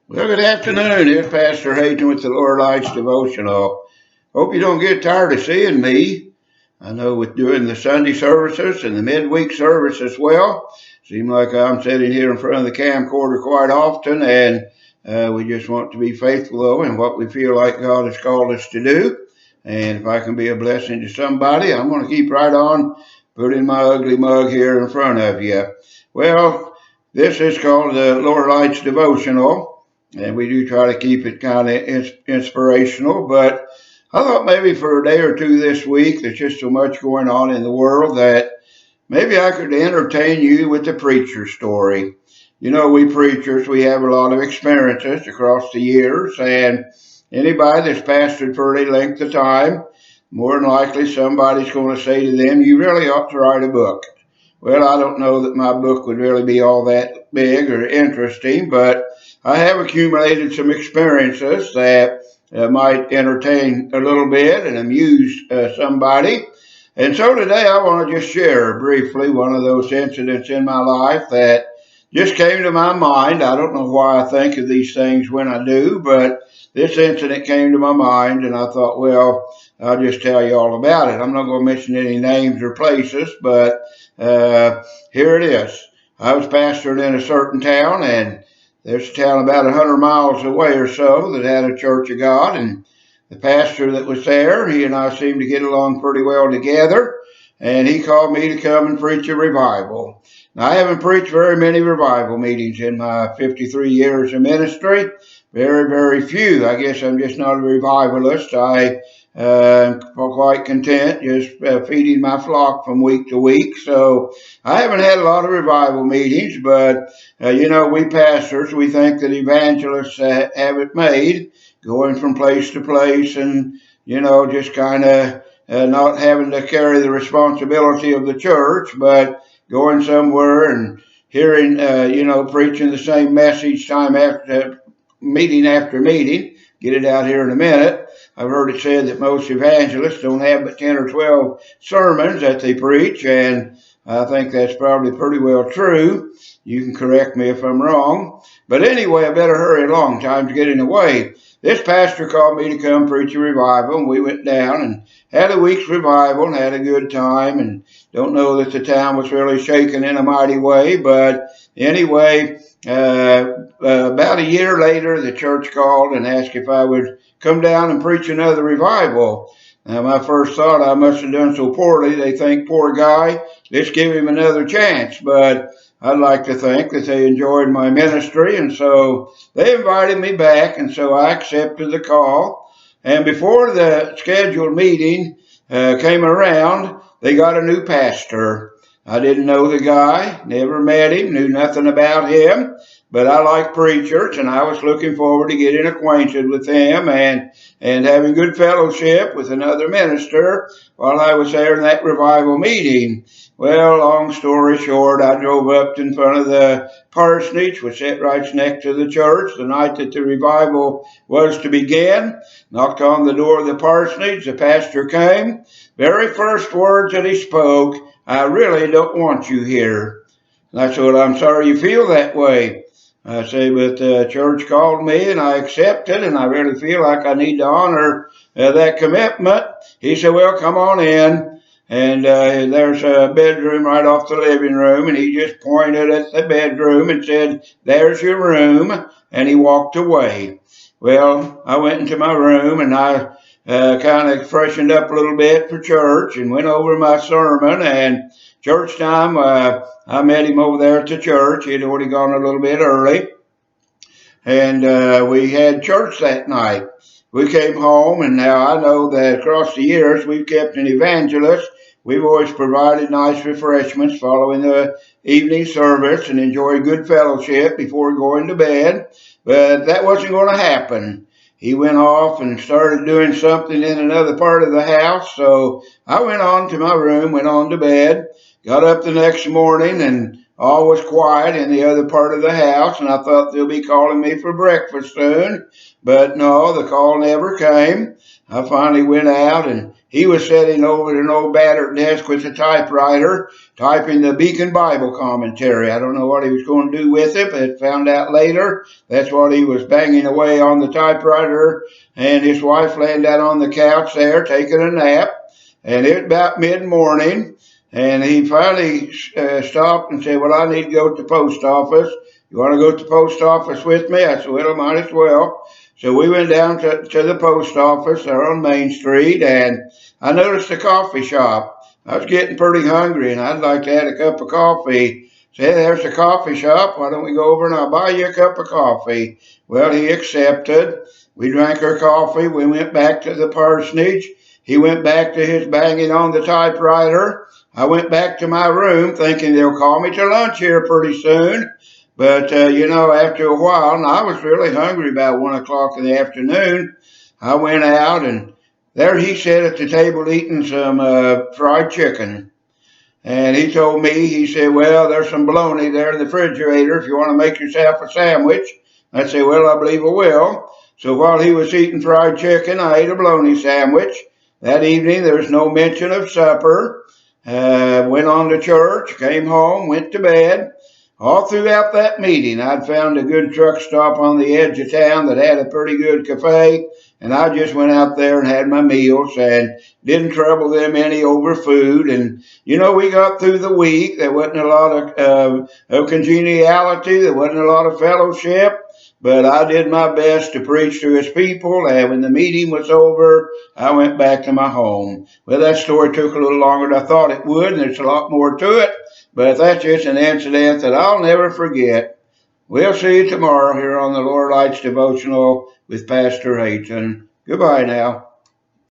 Well, good afternoon. Here's Pastor Hayton with the Lord Lights Devotional. Hope you don't get tired of seeing me. I know with doing the Sunday services and the midweek service as well, seems like I'm sitting here in front of the camcorder quite often, and we just want to be faithful though in what we feel like God has called us to do. And if I can be a blessing to somebody, I'm going to keep right on putting my ugly mug here in front of you. Well, this is called the Lord Lights Devotional. And we do try to keep it kind of inspirational, but I thought maybe for a day or two this week, there's just so much going on in the world that maybe I could entertain you with the preacher story. You know, we preachers, we have a lot of experiences across the years, and anybody that's pastored for any length of time, more than likely somebody's going to say to them, you really ought to write a book. Well, I don't know that my book would really be all that big or interesting, but I have accumulated some experiences that might entertain a little bit and amuse somebody. And so today I want to just share briefly one of those incidents in my life that just came to my mind. I don't know why I think of these things when I do, but this incident came to my mind and I thought, well, I'll just tell you all about it. I'm not going to mention any names or places, but here it is. I was pastoring in a certain town, and there's a town about 100 miles away or so that had a Church of God, and the pastor that was there, he and I seemed to get along pretty well together, and he called me to come and preach a revival. Now, I haven't preached very many revival meetings in my 53 years of ministry. Very, very few. I guess I'm just not a revivalist. I'm quite content just feeding my flock from week to week. So I haven't had a lot of revival meetings, but we pastors, we think that evangelists have it made, going from place to place and, just kind of not having to carry the responsibility of the church, but going somewhere and hearing, preaching the same message time after meeting after meeting. Get it out here in a minute. I've heard it said that most evangelists don't have but 10 or 12 sermons that they preach, and I think that's probably pretty well true. You can correct me if I'm wrong. But anyway, I better hurry along. Time's getting away. This pastor called me to come preach a revival, and we went down and had a week's revival and had a good time. And don't know that the town was really shaken in a mighty way, but anyway, about a year later, the church called and asked if I would come down and preach another revival. Now, my first thought, I must have done so poorly. They think, poor guy, let's give him another chance. But I'd like to think that they enjoyed my ministry, and so they invited me back, and so I accepted the call. And before the scheduled meeting came around, they got a new pastor. I didn't know the guy, never met him, knew nothing about him, but I like preachers, and I was looking forward to getting acquainted with him and having good fellowship with another minister while I was there in that revival meeting. Well, long story short, I drove up in front of the parsonage, which sat right next to the church, the night that the revival was to begin. Knocked on the door of the parsonage. The pastor came. Very first words that he spoke, I really don't want you here. And I said, well, I'm sorry you feel that way. I say, but the church called me and I accepted, and I really feel like I need to honor that commitment. He said, well, come on in. And there's a bedroom right off the living room, and he just pointed at the bedroom and said, there's your room, and he walked away. Well, I went into my room, and I kind of freshened up a little bit for church and went over my sermon, and church time, I met him over there at the church. He had already gone a little bit early, and we had church that night. We came home, and now I know that across the years we've kept an evangelist. We've always provided nice refreshments following the evening service and enjoyed good fellowship before going to bed, but that wasn't going to happen. He went off and started doing something in another part of the house, so I went on to my room, went on to bed, got up the next morning, and all was quiet in the other part of the house, and I thought they'll be calling me for breakfast soon, but no, the call never came. I finally went out, and he was sitting over at an old battered desk with a typewriter, typing the Beacon Bible commentary. I don't know what he was going to do with it, but found out later that's what he was banging away on the typewriter. And his wife laying down on the couch there taking a nap. And it was about mid-morning. And he finally stopped and said, well, I need to go to the post office. You want to go to the post office with me? I said, well, I might as well. So we went down to the post office there on Main Street, and I noticed a coffee shop. I was getting pretty hungry, and I'd like to have a cup of coffee. Said, there's a coffee shop. Why don't we go over and I'll buy you a cup of coffee? Well, he accepted. We drank our coffee. We went back to the parsonage. He went back to his banging on the typewriter. I went back to my room thinking they'll call me to lunch here pretty soon. But, after a while, and I was really hungry about 1 o'clock in the afternoon, I went out and there he sat at the table eating some fried chicken. And he told me, he said, well, there's some bologna there in the refrigerator if you want to make yourself a sandwich. I said, well, I believe I will. So while he was eating fried chicken, I ate a bologna sandwich. That evening, there was no mention of supper. Went on to church, came home, went to bed. All throughout that meeting, I'd found a good truck stop on the edge of town that had a pretty good cafe, and I just went out there and had my meals and didn't trouble them any over food. And, we got through the week. There wasn't a lot of congeniality. There wasn't a lot of fellowship. But I did my best to preach to his people, and when the meeting was over, I went back to my home. Well, that story took a little longer than I thought it would, and there's a lot more to it, but that's just an incident that I'll never forget. We'll see you tomorrow here on the Lord Lights Devotional with Pastor Hayton. Goodbye now.